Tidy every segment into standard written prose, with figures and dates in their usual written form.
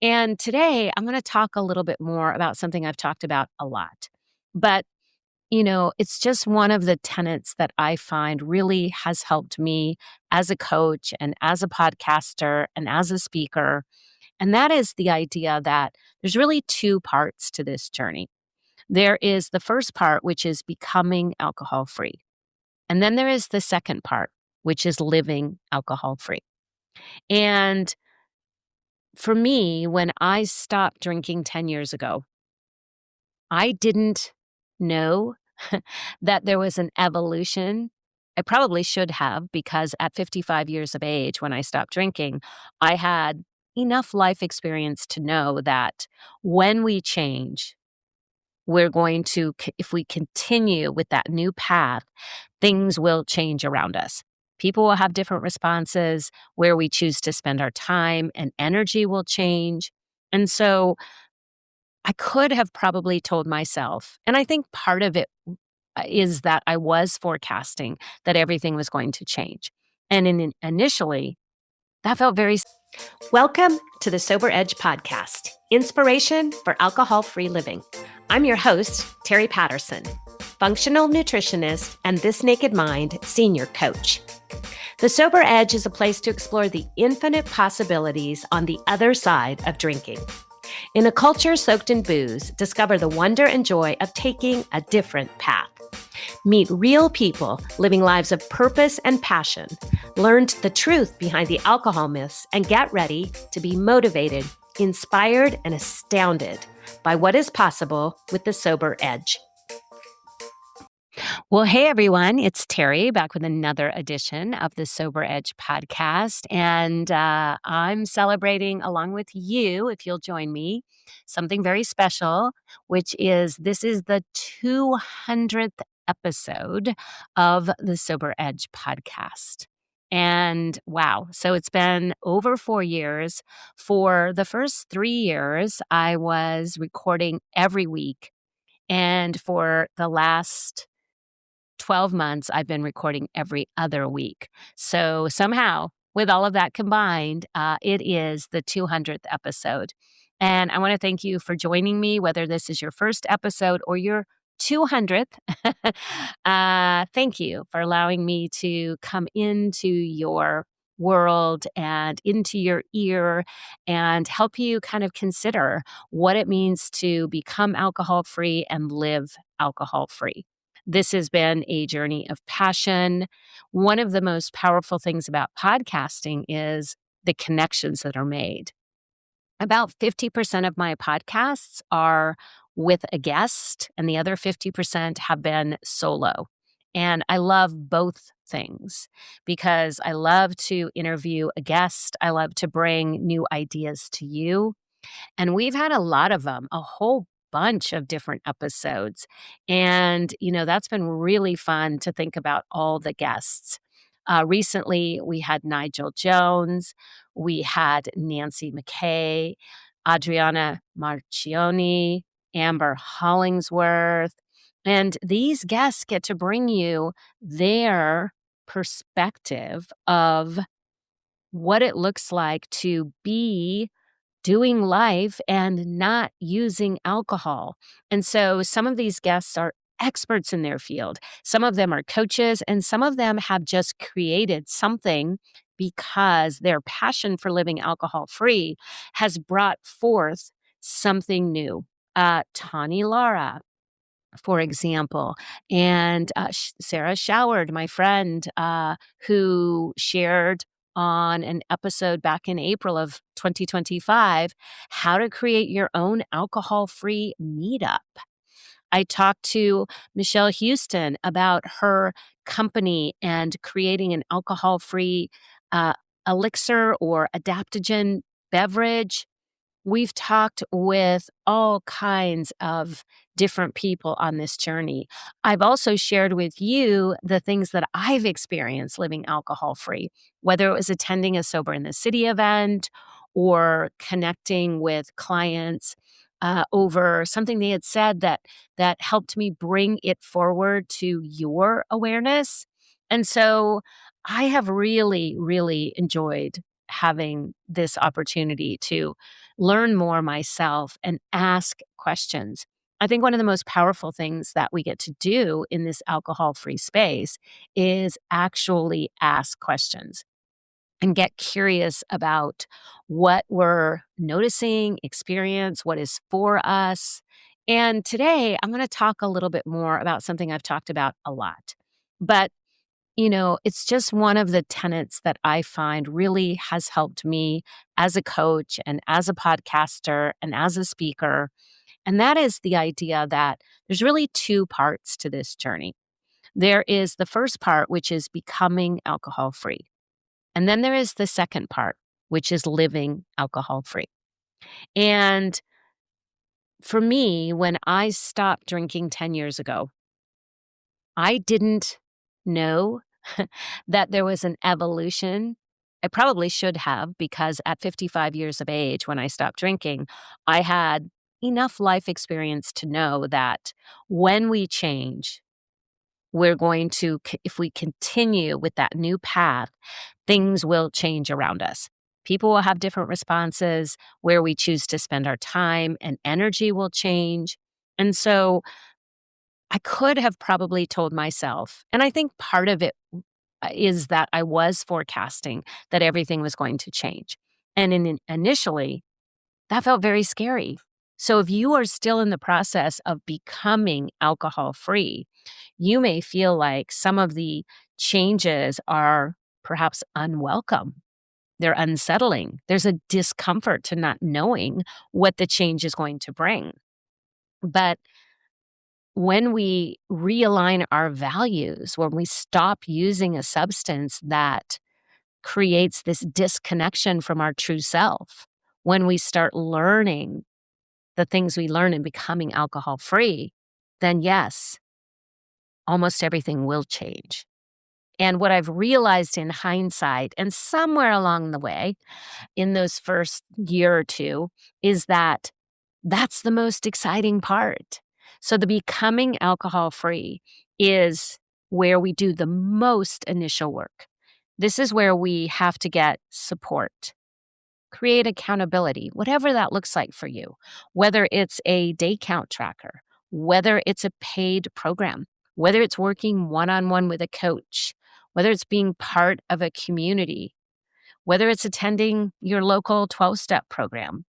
And today I'm going to talk a little bit more about something I've talked about a lot. But, it's just one of the tenets that I find really has helped me as a coach and as a podcaster and as a speaker. And that is the idea that there's really two parts to this journey. There is the first part, which is becoming alcohol free. And then there is the second part, which is living alcohol free. And for me, when I stopped drinking 10 years ago, I didn't know that there was an evolution. I probably should have because at 55 years of age, when I stopped drinking, I had enough life experience to know that when we change, we're going to, if we continue with that new path, things will change around us. People will have different responses where we choose to spend our time and energy will change. And so I could have probably told myself, and I think part of it is that I was forecasting that everything was going to change. And initially, that felt very. Welcome to the Sober Edge podcast, inspiration for alcohol free living. I'm your host, Teri Patterson, functional nutritionist and This Naked Mind senior coach. The Sober Edge is a place to explore the infinite possibilities on the other side of drinking. In a culture soaked in booze, discover the wonder and joy of taking a different path. Meet real people living lives of purpose and passion. Learn the truth behind the alcohol myths and get ready to be motivated, inspired, and astounded by what is possible with the Sober Edge. Well, hey everyone, it's Teri back with another edition of the Sober Edge podcast. And I'm celebrating along with you, if you'll join me, something very special, which is this is the 200th episode of the Sober Edge podcast. And wow, so it's been over 4 years. For the first 3 years, I was recording every week. And for the last 12 months, I've been recording every other week. So somehow, with all of that combined, it is the 200th episode. And I want to thank you for joining me, whether this is your first episode or your 200th. Thank you for allowing me to come into your world and into your ear and help you kind of consider what it means to become alcohol free and live alcohol free. This has been a journey of passion. One of the most powerful things about podcasting is the connections that are made. About 50% of my podcasts are with a guest, and the other 50% have been solo. And I love both things because I love to interview a guest. I love to bring new ideas to you. And we've had a lot of them, a whole bunch of different episodes. And, that's been really fun to think about all the guests. Recently, we had Nigel Jones, we had Nancy McKay, Adriana Marchioni, Amber Hollingsworth. And these guests get to bring you their perspective of what it looks like to be doing life and not using alcohol. And so some of these guests are experts in their field. Some of them are coaches, and some of them have just created something because their passion for living alcohol free has brought forth something new. Tani Lara, for example, and Sarah Showard, my friend, who shared on an episode back in April of 2025, how to create your own alcohol-free meetup. I talked to Michelle Houston about her company and creating an alcohol-free uh, elixir or adaptogen beverage. We've talked with all kinds of different people on this journey. I've also shared with you the things that I've experienced living alcohol free, whether it was attending a Sober in the City event or connecting with clients over something they had said that helped me bring it forward to your awareness. And so I have really, really enjoyed having this opportunity to learn more myself, and ask questions. I think one of the most powerful things that we get to do in this alcohol free space is actually ask questions and get curious about what we're noticing, experience, what is for us. And today I'm going to talk a little bit more about something I've talked about a lot. But, it's just one of the tenets that I find really has helped me as a coach and as a podcaster and as a speaker. And that is the idea that there's really two parts to this journey. There is the first part, which is becoming alcohol free. And then there is the second part, which is living alcohol free. And for me, when I stopped drinking 10 years ago, I didn't know that there was an evolution. I probably should have, because at 55 years of age, when I stopped drinking, I had enough life experience to know that when we change, we're going to, if we continue with that new path, things will change around us. People will have different responses. Where we choose to spend our time and energy will change. And so I could have probably told myself, and I think part of it is that I was forecasting that everything was going to change. And initially, that felt very scary. So if you are still in the process of becoming alcohol free, you may feel like some of the changes are perhaps unwelcome. They're unsettling. There's a discomfort to not knowing what the change is going to bring. But when we realign our values, when we stop using a substance that creates this disconnection from our true self, when we start learning the things we learn in becoming alcohol free, then yes, almost everything will change. And what I've realized in hindsight, and somewhere along the way in those first year or two, is that that's the most exciting part. So the becoming alcohol free is where we do the most initial work. This is where we have to get support, create accountability, whatever that looks like for you, whether it's a day count tracker, whether it's a paid program, whether it's working one on one with a coach, whether it's being part of a community, whether it's attending your local 12-step program.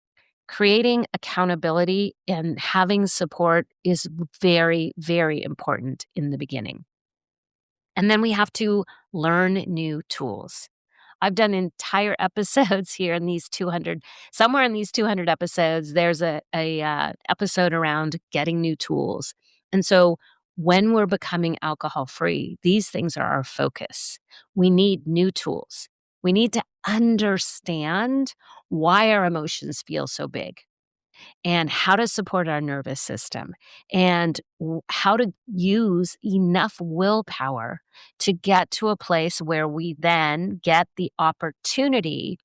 Creating accountability and having support is very, very important in the beginning. And then we have to learn new tools. I've done entire episodes here in these 200, somewhere in these 200 episodes, there's a episode around getting new tools. And so when we're becoming alcohol free, these things are our focus. We need new tools. We need to understand why our emotions feel so big and how to support our nervous system and how to use enough willpower to get to a place where we then get the opportunity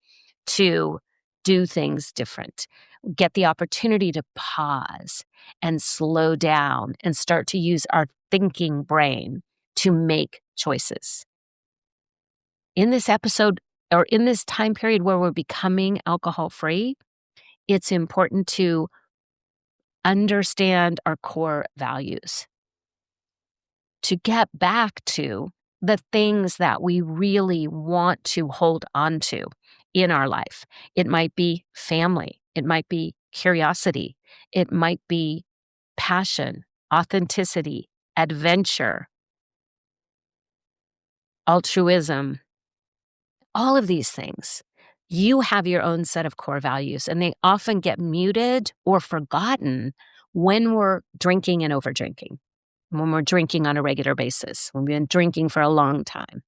to do things different, get the opportunity to pause and slow down and start to use our thinking brain to make choices. In this episode, or in this time period where we're becoming alcohol free, it's important to understand our core values, to get back to the things that we really want to hold on to in our life. It might be family, it might be curiosity, it might be passion, authenticity, adventure, altruism, all of these things. You have your own set of core values, and they often get muted or forgotten when we're drinking and over drinking, when we're drinking on a regular basis, when we've been drinking for a long time.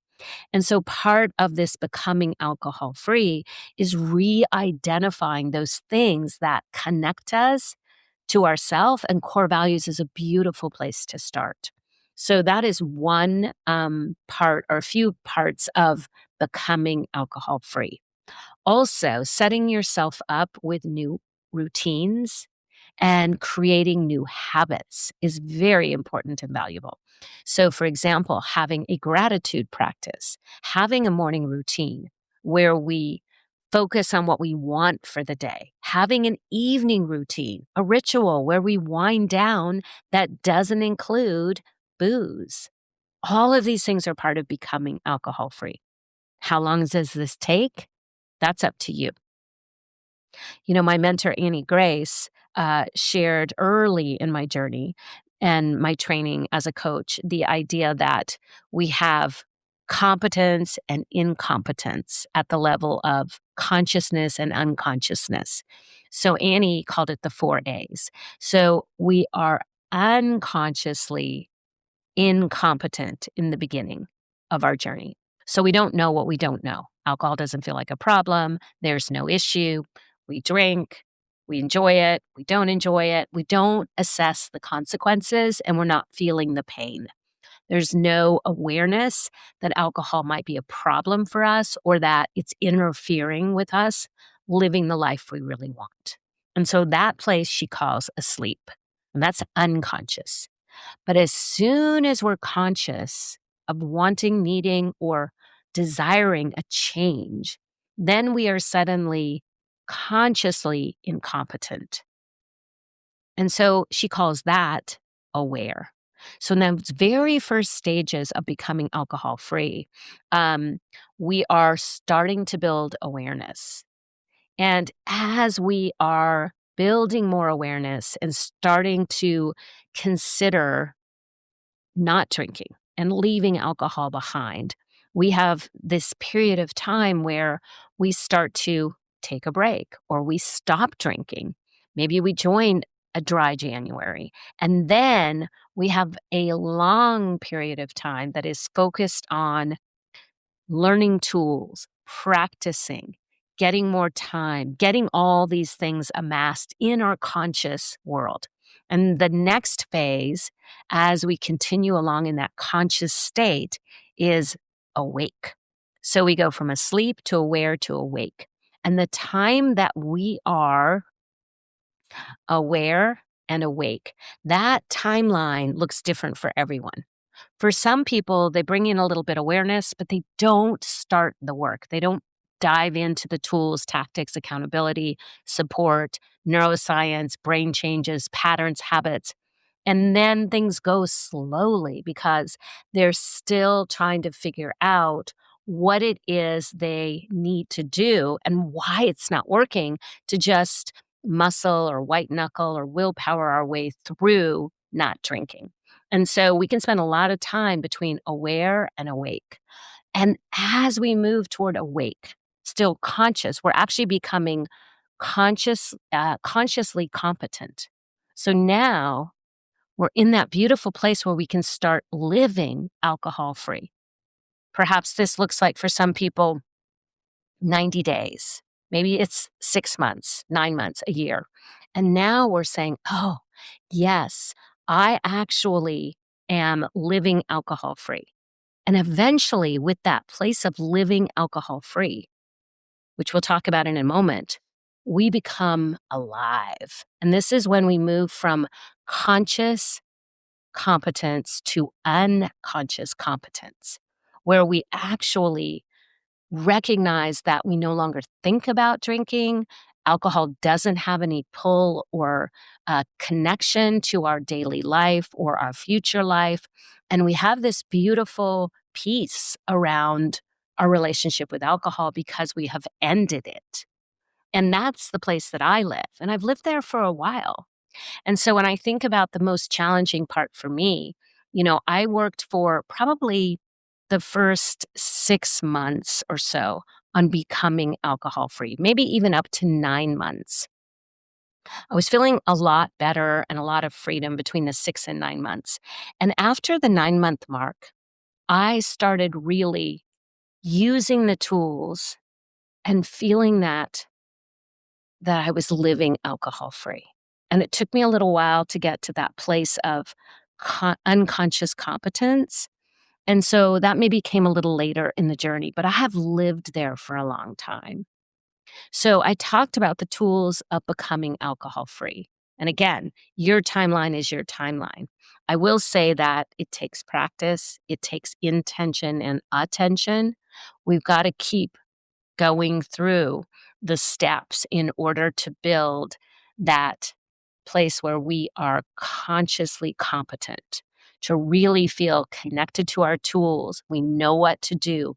And so part of this becoming alcohol free is re-identifying those things that connect us to ourself, and core values is a beautiful place to start. So that is one part, or a few parts of becoming alcohol free. Also, setting yourself up with new routines and creating new habits is very important and valuable. So, for example, having a gratitude practice, having a morning routine where we focus on what we want for the day, having an evening routine, a ritual where we wind down that doesn't include booze. All of these things are part of becoming alcohol free. How long does this take? That's up to you. My mentor, Annie Grace, shared early in my journey and my training as a coach the idea that we have competence and incompetence at the level of consciousness and unconsciousness. So Annie called it the 4 A's. So we are unconsciously incompetent in the beginning of our journey. So we don't know what we don't know. Alcohol doesn't feel like a problem. There's no issue. We drink, we enjoy it, we don't enjoy it. We don't assess the consequences and we're not feeling the pain. There's no awareness that alcohol might be a problem for us or that it's interfering with us living the life we really want. And so that place she calls asleep, and that's unconscious. But as soon as we're conscious of wanting, needing, or desiring a change, then we are suddenly consciously incompetent. And so she calls that aware. So in those very first stages of becoming alcohol free, we are starting to build awareness. And as we are building more awareness and starting to consider not drinking and leaving alcohol behind, we have this period of time where we start to take a break or we stop drinking. Maybe we join a dry January. And then we have a long period of time that is focused on learning tools, practicing, getting more time, getting all these things amassed in our conscious world. And the next phase, as we continue along in that conscious state, is awake. So we go from asleep to aware to awake. And the time that we are aware and awake, that timeline looks different for everyone. For some people, they bring in a little bit awareness, but they don't start the work. They don't dive into the tools, tactics, accountability, support, neuroscience, brain changes, patterns, habits. And then things go slowly because they're still trying to figure out what it is they need to do and why it's not working to just muscle or white knuckle or willpower our way through not drinking. And so we can spend a lot of time between aware and awake. And as we move toward awake, still conscious, we're actually becoming consciously competent. So now we're in that beautiful place where we can start living alcohol free. Perhaps this looks like for some people 90 days. Maybe it's 6 months, 9 months, a year. And now we're saying, oh, yes, I actually am living alcohol free. And eventually, with that place of living alcohol free, which we'll talk about in a moment, we become alive. And this is when we move from conscious competence to unconscious competence, where we actually recognize that we no longer think about drinking. Alcohol doesn't have any pull or connection to our daily life or our future life. And we have this beautiful peace around our relationship with alcohol because we have ended it. And that's the place that I live. And I've lived there for a while. And so when I think about the most challenging part for me, I worked for probably the first 6 months or so on becoming alcohol free, maybe even up to 9 months. I was feeling a lot better and a lot of freedom between the 6 and 9 months. And after the 9 month mark, I started really using the tools and feeling that I was living alcohol free. And it took me a little while to get to that place of unconscious competence. And so that maybe came a little later in the journey, but I have lived there for a long time. So I talked about the tools of becoming alcohol free. And again, your timeline is your timeline. I will say that it takes practice, it takes intention and attention. We've got to keep going through the steps in order to build that place where we are consciously competent, to really feel connected to our tools. We know what to do.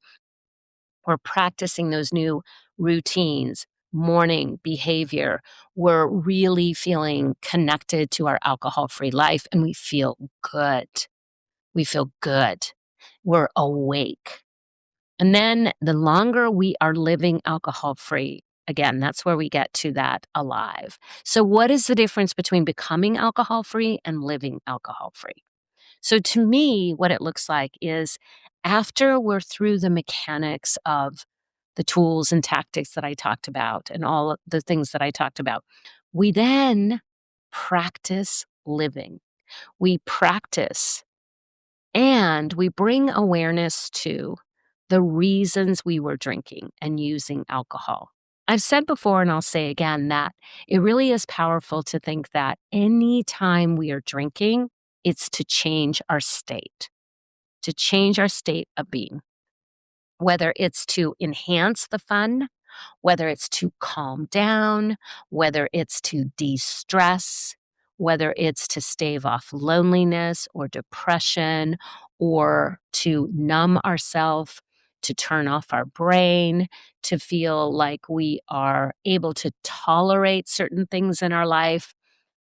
We're practicing those new routines, morning behavior. We're really feeling connected to our alcohol free life and we feel good. We feel good. We're awake. And then the longer we are living alcohol free, again, that's where we get to that alive. So, what is the difference between becoming alcohol free and living alcohol free? So, to me, what it looks like is after we're through the mechanics of the tools and tactics that I talked about and all of the things that I talked about, we then practice living. We practice and we bring awareness to the reasons we were drinking and using alcohol. I've said before, and I'll say again, that it really is powerful to think that anytime we are drinking, it's to change our state of being, whether it's to enhance the fun, whether it's to calm down, whether it's to de stress, whether it's to stave off loneliness or depression, or to numb ourselves, to turn off our brain, to feel like we are able to tolerate certain things in our life,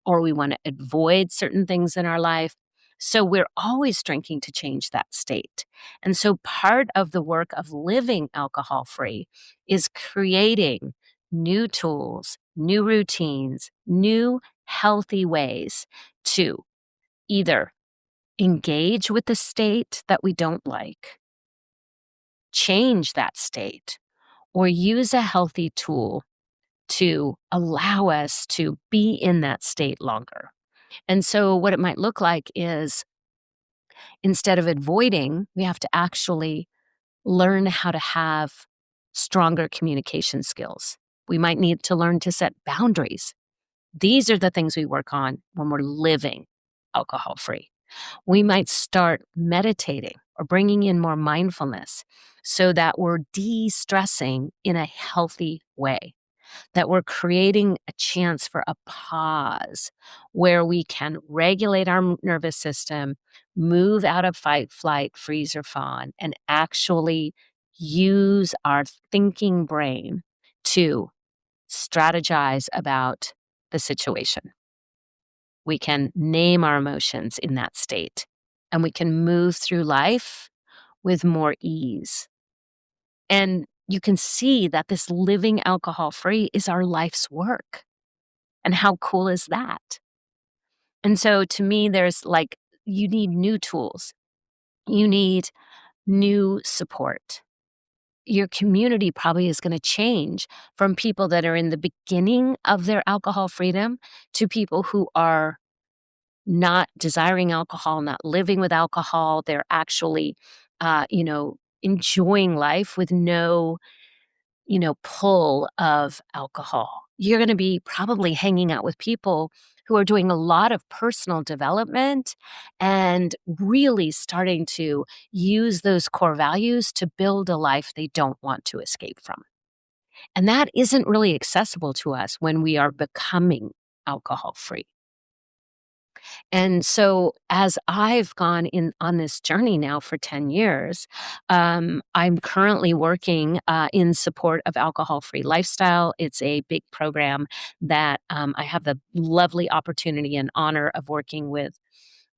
or we want to avoid certain things in our life. So we're always drinking to change that state. And so part of the work of living alcohol free is creating new tools, new routines, new healthy ways to either engage with the state that we don't like, change that state, or use a healthy tool to allow us to be in that state longer. And so, what it might look like is instead of avoiding, we have to actually learn how to have stronger communication skills. We might need to learn to set boundaries. These are the things we work on when we're living alcohol free. We might start meditating or bringing in more mindfulness so that we're de stressing in a healthy way, that we're creating a chance for a pause where we can regulate our nervous system, move out of fight, flight, freeze, or fawn, and actually use our thinking brain to strategize about the situation. We can name our emotions in that state, and we can move through life with more ease. And you can see that this living alcohol free is our life's work. And how cool is that? And so to me, there's like, you need new tools, you need new support. Your community probably is going to change from people that are in the beginning of their alcohol freedom to people who are not desiring alcohol, not living with alcohol. They're actually, enjoying life with no pull of alcohol. You're going to be probably hanging out with people who are doing a lot of personal development and really starting to use those core values to build a life they don't want to escape from. And that isn't really accessible to us when we are becoming alcohol free. And so, as I've gone in on this journey now for 10 years, I'm currently working in support of Alcohol Free Lifestyle. It's a big program that I have the lovely opportunity and honor of working with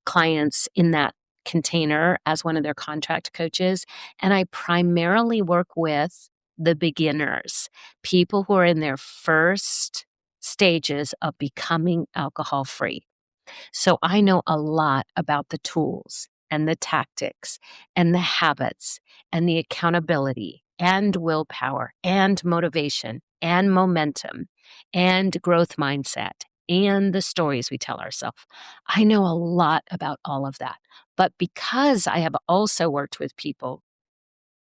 clients in that container as one of their contract coaches. And I primarily work with the beginners, people who are in their first stages of becoming alcohol free. So I know a lot about the tools and the tactics and the habits and the accountability and willpower and motivation and momentum and growth mindset and the stories we tell ourselves. I know a lot about all of that. But because I have also worked with people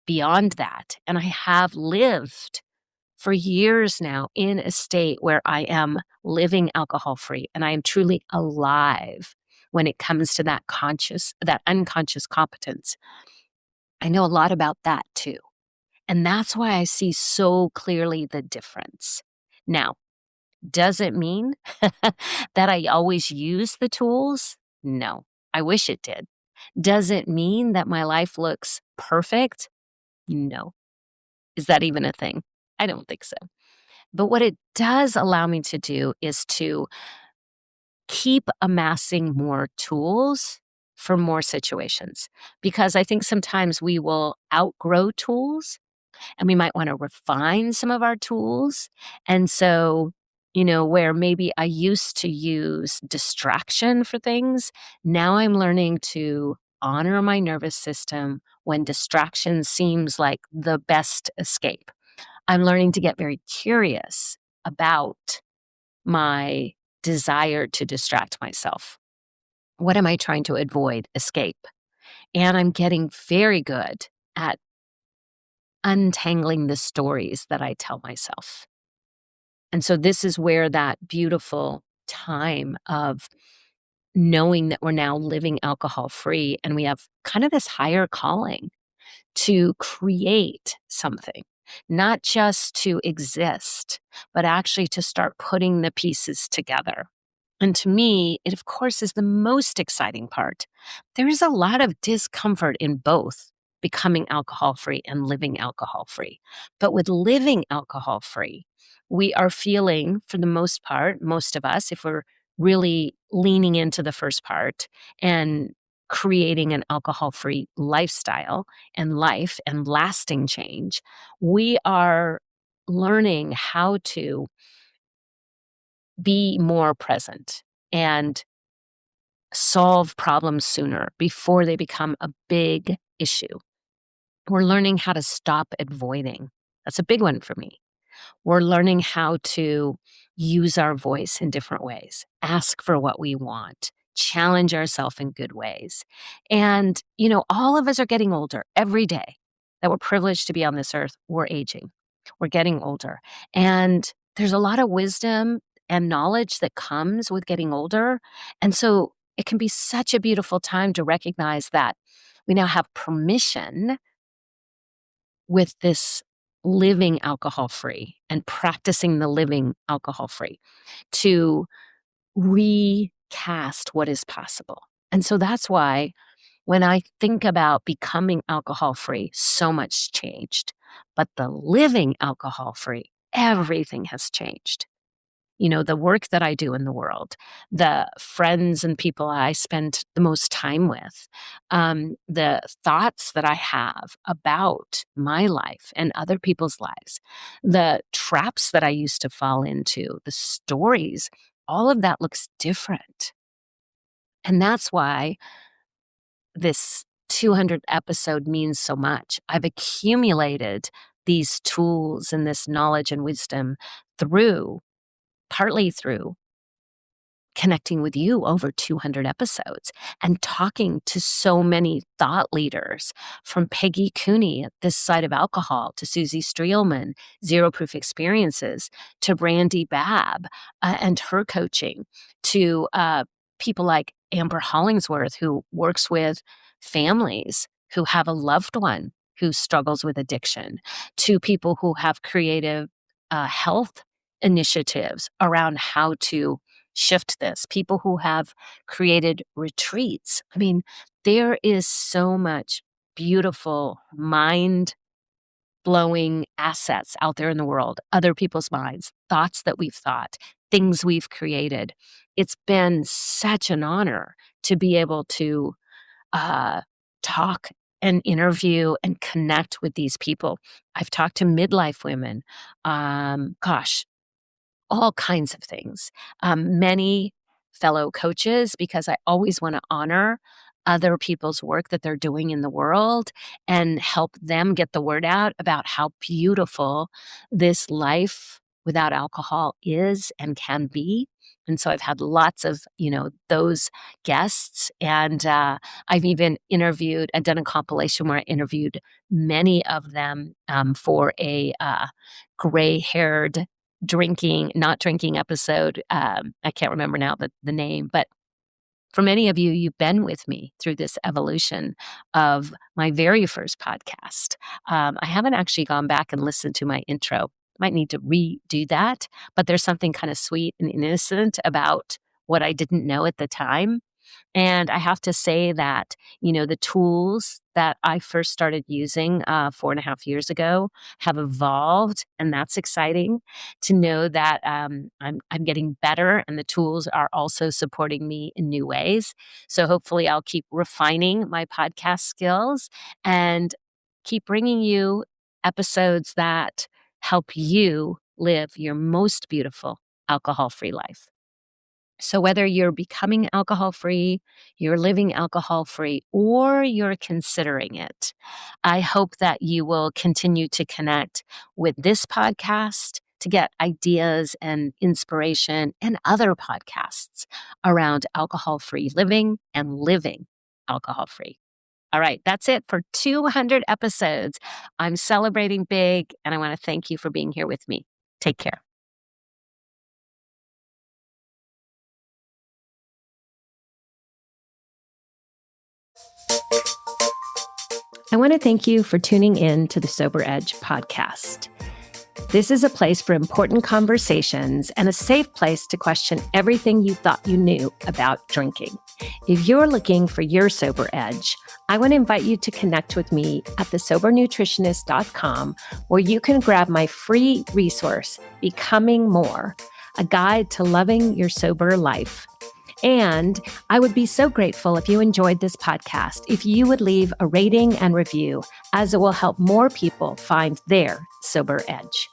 beyond that, and I have lived for years now in a state where I am living alcohol free and I am truly alive when it comes to that unconscious competence. I know a lot about that too. And that's why I see so clearly the difference. Now, does it mean that I always use the tools? No, I wish it did. Does it mean that my life looks perfect? No. Is that even a thing? I don't think so. But what it does allow me to do is to keep amassing more tools for more situations, because I think sometimes we will outgrow tools and we might want to refine some of our tools. And so, where maybe I used to use distraction for things, now I'm learning to honor my nervous system when distraction seems like the best escape. I'm learning to get very curious about my desire to distract myself. What am I trying to avoid, escape? And I'm getting very good at untangling the stories that I tell myself. And so this is where that beautiful time of knowing that we're now living alcohol free and we have kind of this higher calling to create something, not just to exist, but actually to start putting the pieces together. And to me, it of course is the most exciting part. There is a lot of discomfort in both becoming alcohol free and living alcohol free. But with living alcohol free, we are feeling, for the most part, most of us, if we're really leaning into the first part and creating an alcohol free lifestyle and life and lasting change, we are learning how to be more present and solve problems sooner before they become a big issue. We're learning how to stop avoiding. That's a big one for me. We're learning how to use our voice in different ways, ask for what we want, challenge ourselves in good ways. And, all of us are getting older every day that we're privileged to be on this earth. We're aging, we're getting older. And there's a lot of wisdom and knowledge that comes with getting older. And so it can be such a beautiful time to recognize that we now have permission with this living alcohol free and practicing the living alcohol free to recast what is possible. And so that's why when I think about becoming alcohol free, so much changed. But the living alcohol free, everything has changed. The work that I do in the world, the friends and people I spend the most time with, the thoughts that I have about my life and other people's lives, the traps that I used to fall into, the stories, all of that looks different. And that's why this 200th episode means so much. I've accumulated these tools and this knowledge and wisdom partly through connecting with you over 200 episodes and talking to so many thought leaders, from Peggy Cooney at This Side of Alcohol to Susie Streelman, Zero Proof Experiences, to Brandy Babb and her coaching, to people like Amber Hollingsworth, who works with families who have a loved one who struggles with addiction, to people who have creative health initiatives around how to shift this, people who have created retreats. I mean, there is so much beautiful mind blowing assets out there in the world, other people's minds, thoughts that we've thought, things we've created. It's been such an honor to be able to talk and interview and connect with these people. I've talked to midlife women. Gosh, all kinds of things. Many fellow coaches, because I always want to honor other people's work that they're doing in the world and help them get the word out about how beautiful this life without alcohol is and can be. And so I've had lots of, those guests. And I've even done a compilation where I interviewed many of them for a gray haired not drinking episode. I can't remember now the name, but For many of you, you've been with me through this evolution of my very first podcast. I haven't actually gone back and listened to my intro. Might need to redo that, but there's something kind of sweet and innocent about what I didn't know at the time. And I have to say that, the tools that I first started using 4.5 years ago have evolved, and that's exciting to know that I'm getting better, and the tools are also supporting me in new ways. So hopefully, I'll keep refining my podcast skills and keep bringing you episodes that help you live your most beautiful alcohol-free life. So, whether you're becoming alcohol free, you're living alcohol free, or you're considering it, I hope that you will continue to connect with this podcast to get ideas and inspiration and other podcasts around alcohol free living and living alcohol free. All right, that's it for 200 episodes. I'm celebrating big, and I want to thank you for being here with me. Take care. I want to thank you for tuning in to the Sober Edge podcast. This is a place for important conversations and a safe place to question everything you thought you knew about drinking. If you're looking for your sober edge, I want to invite you to connect with me at thesobernutritionist.com, where you can grab my free resource, Becoming More, a guide to loving your sober life. And I would be so grateful if you enjoyed this podcast, if you would leave a rating and review, as it will help more people find their sober edge.